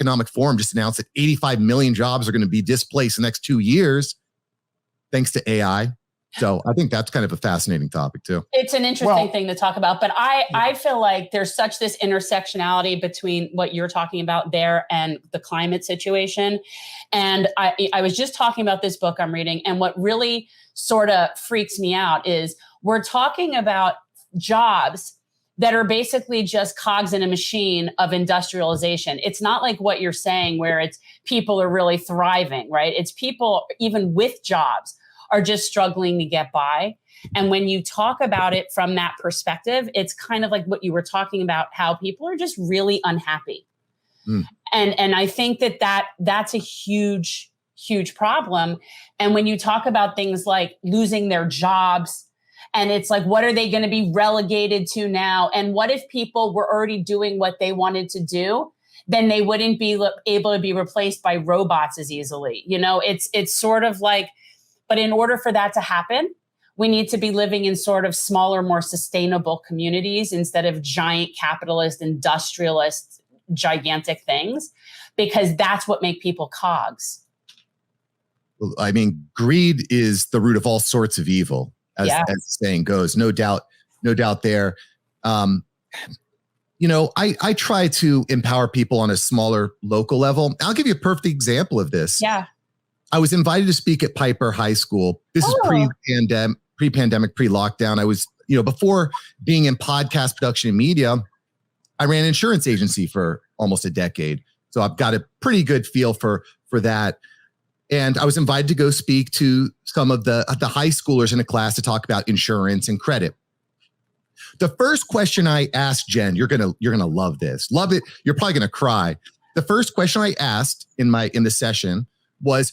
Economic Forum just announced that 85 million jobs are going to be displaced in the next 2 years, thanks to AI. So I think that's kind of a fascinating topic too. It's an interesting thing to talk about, but I feel like there's such this intersectionality between what you're talking about there and the climate situation. And I was just talking about this book I'm reading, and what really sort of freaks me out is we're talking about jobs that are basically just cogs in a machine of industrialization. It's not like what you're saying where it's people are really thriving, right? It's people even with jobs are just struggling to get by. And when you talk about it from that perspective, it's kind of like what you were talking about, how people are just really unhappy. And I think that's a huge, huge problem. And when you talk about things like losing their jobs, and it's like, what are they going to be relegated to now? And what if people were already doing what they wanted to do? Then they wouldn't be able to be replaced by robots as easily. You know, it's sort of like, but in order for that to happen, we need to be living in sort of smaller, more sustainable communities instead of giant capitalist, industrialist, gigantic things, because that's what make people cogs. Well, I mean, greed is the root of all sorts of evil, as the saying goes. No doubt there. You know, I try to empower people on a smaller local level. I'll give you a perfect example of this. Yeah. I was invited to speak at Piper High School. This is pre-pandemic, pre-lockdown. I was, you know, before being in podcast production and media, I ran an insurance agency for almost a decade. So I've got a pretty good feel for that. And I was invited to go speak to some of the high schoolers in a class to talk about insurance and credit. The first question I asked, Jen, you're gonna love this. Love it. You're probably gonna cry. The first question I asked in the session was,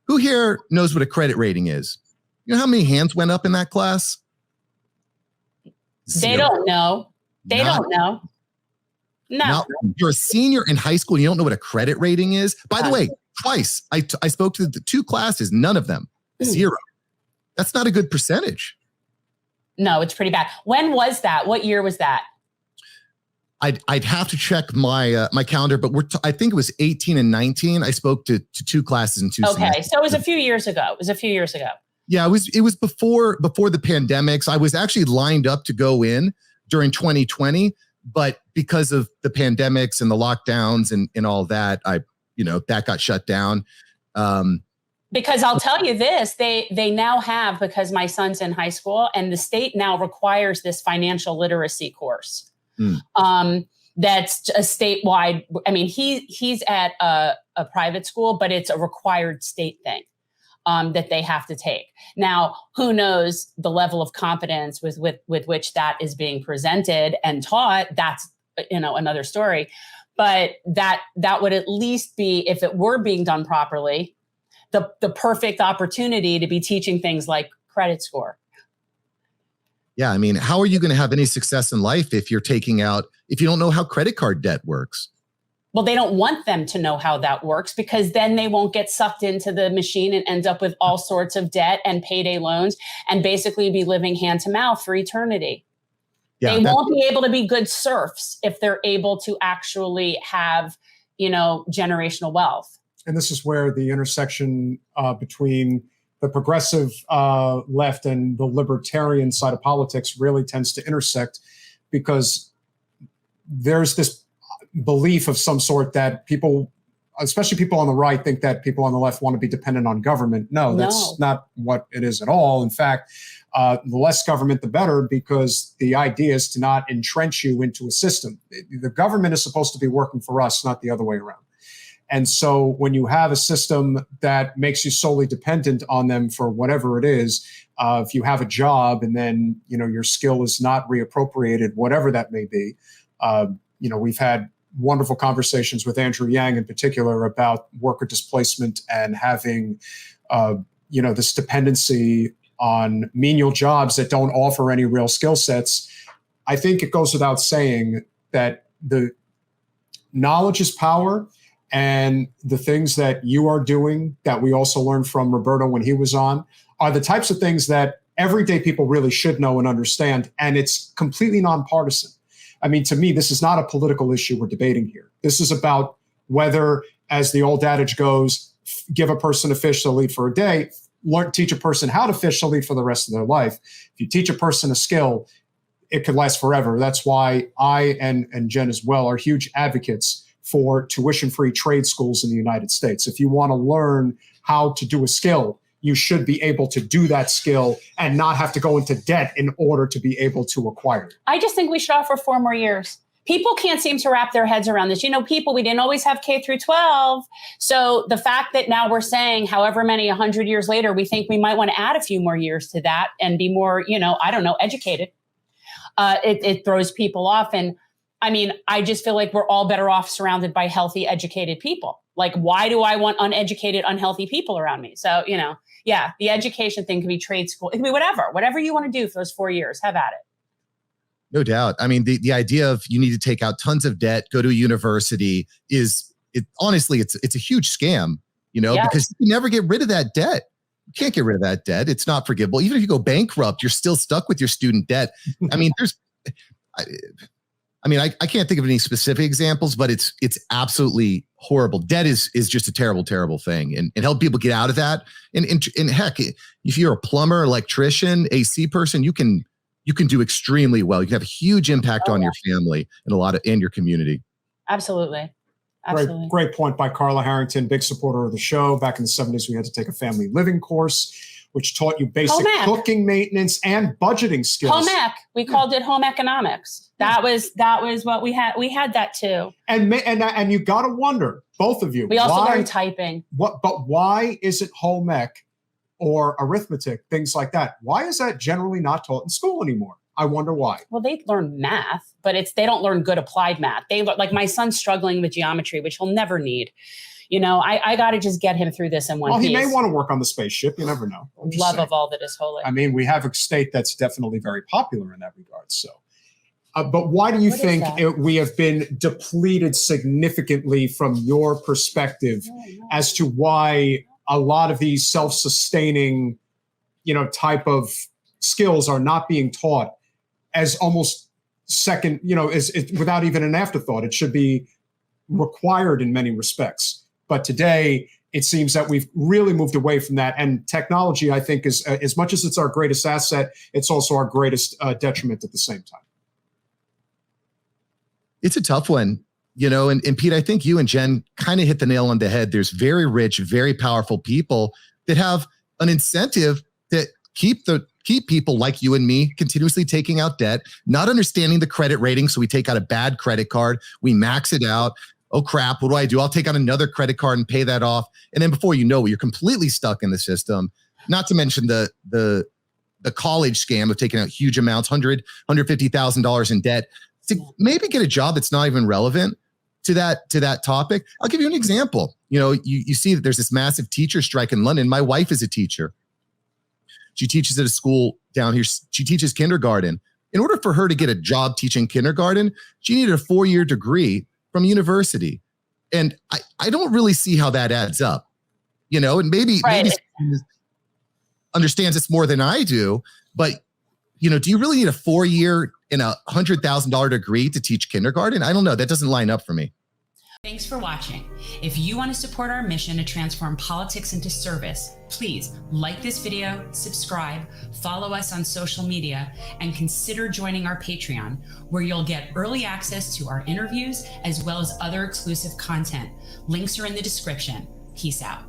who here knows what a credit rating is? You know how many hands went up in that class? Zero. They don't know. Don't know. No. You're a senior in high school and you don't know what a credit rating is? By the way, twice I spoke to the two classes, none of them. Zero. That's not a good percentage. No, it's pretty bad. When was that? What year was that? I'd have to check my my calendar, but I think it was 18 and 19. I spoke to two classes in 2 semesters. Okay, so it was a few years ago. Yeah, it was before the pandemics. I was actually lined up to go in during 2020, but because of the pandemics and the lockdowns and all that, that got shut down. Because I'll tell you this, they now have, because my son's in high school and the state now requires this financial literacy course. That's a statewide. I mean, he's at a private school, but it's a required state thing that they have to take. Now, who knows the level of competence with which that is being presented and taught? That's another story. But that would at least be, if it were being done properly, the perfect opportunity to be teaching things like credit score. Yeah, I mean, how are you going to have any success in life if you don't know how credit card debt works? Well, they don't want them to know how that works, because then they won't get sucked into the machine and end up with all sorts of debt and payday loans and basically be living hand to mouth for eternity. Yeah, they won't be able to be good serfs if they're able to actually have, generational wealth. And this is where the intersection between the progressive left and the libertarian side of politics really tends to intersect, because there's this belief of some sort that people, especially people on the right, think that people on the left want to be dependent on government. No, that's not what it is at all. In fact, the less government, the better, because the idea is to not entrench you into a system. The government is supposed to be working for us, not the other way around. And so when you have a system that makes you solely dependent on them for whatever it is, if you have a job and then, your skill is not reappropriated, whatever that may be, we've had wonderful conversations with Andrew Yang in particular about worker displacement and having, this dependency on menial jobs that don't offer any real skill sets. I think it goes without saying that the knowledge is power. And the things that you are doing that we also learned from Roberto when he was on are the types of things that everyday people really should know and understand. And it's completely nonpartisan. I mean, to me, this is not a political issue we're debating here. This is about whether, as the old adage goes, give a person a fish, they'll eat for a day, teach a person how to fish, they'll eat for the rest of their life. If you teach a person a skill, it could last forever. That's why I and Jen as well are huge advocates for tuition-free trade schools in the United States. If you want to learn how to do a skill, you should be able to do that skill and not have to go into debt in order to be able to acquire it. I just think we should offer 4 more years. People can't seem to wrap their heads around this. We didn't always have K through 12. So the fact that now we're saying however many 100 years later, we think we might want to add a few more years to that and be more, educated. It throws people off. And I mean, I just feel like we're all better off surrounded by healthy, educated people. Like, why do I want uneducated, unhealthy people around me? So, the education thing can be trade school. It can be whatever you want to do for those 4 years, have at it. No doubt. I mean, the idea of you need to take out tons of debt, go to a university honestly, it's a huge scam, because you never get rid of that debt. You can't get rid of that debt. It's not forgivable. Even if you go bankrupt, you're still stuck with your student debt. I mean, I can't think of any specific examples, but it's absolutely horrible. Debt is just a terrible, terrible thing, and help people get out of that. And heck, if you're a plumber, electrician, AC person, you can do extremely well. You can have a huge impact on your family and your community. Absolutely. Great point by Carla Harrington, big supporter of the show. Back in the 70s, we had to take a family living course, which taught you basic cooking, maintenance, and budgeting skills. Home ec. We called it home economics. That was what we had. We had that too. And you got to wonder, both of you. We also learned typing. But why is it home ec or arithmetic, things like that? Why is that generally not taught in school anymore? I wonder why. Well, they learn math, but they don't learn good applied math. Like my son's struggling with geometry, which he'll never need. I got to just get him through this in one piece. He may want to work on the spaceship. You never know. Love of all that is holy. I mean, we have a state that's definitely very popular in that regard. So, but why do you think we have been depleted significantly from your perspective as to why a lot of these self-sustaining, type of skills are not being taught as almost second, without even an afterthought? It should be required in many respects. But today, it seems that we've really moved away from that. And technology, I think, is as much as it's our greatest asset, it's also our greatest detriment at the same time. It's a tough one, and Pete, I think you and Jen kind of hit the nail on the head. There's very rich, very powerful people that have an incentive to keep people like you and me continuously taking out debt, not understanding the credit rating. So we take out a bad credit card, we max it out. Oh crap, what do I do? I'll take out another credit card and pay that off. And then before you know it, you're completely stuck in the system. Not to mention the college scam of taking out huge amounts, $150,000 in debt to maybe get a job that's not even relevant to that topic. I'll give you an example. You see that there's this massive teacher strike in London. My wife is a teacher. She teaches at a school down here. She teaches kindergarten. In order for her to get a job teaching kindergarten, she needed a 4-year degree from university. And I don't really see how that adds up, and maybe understands this more than I do, but do you really need a 4-year and $100,000 degree to teach kindergarten? I don't know. That doesn't line up for me. Thanks for watching. If you want to support our mission to transform politics into service, please like this video, subscribe, follow us on social media, and consider joining our Patreon, where you'll get early access to our interviews as well as other exclusive content. Links are in the description. Peace out.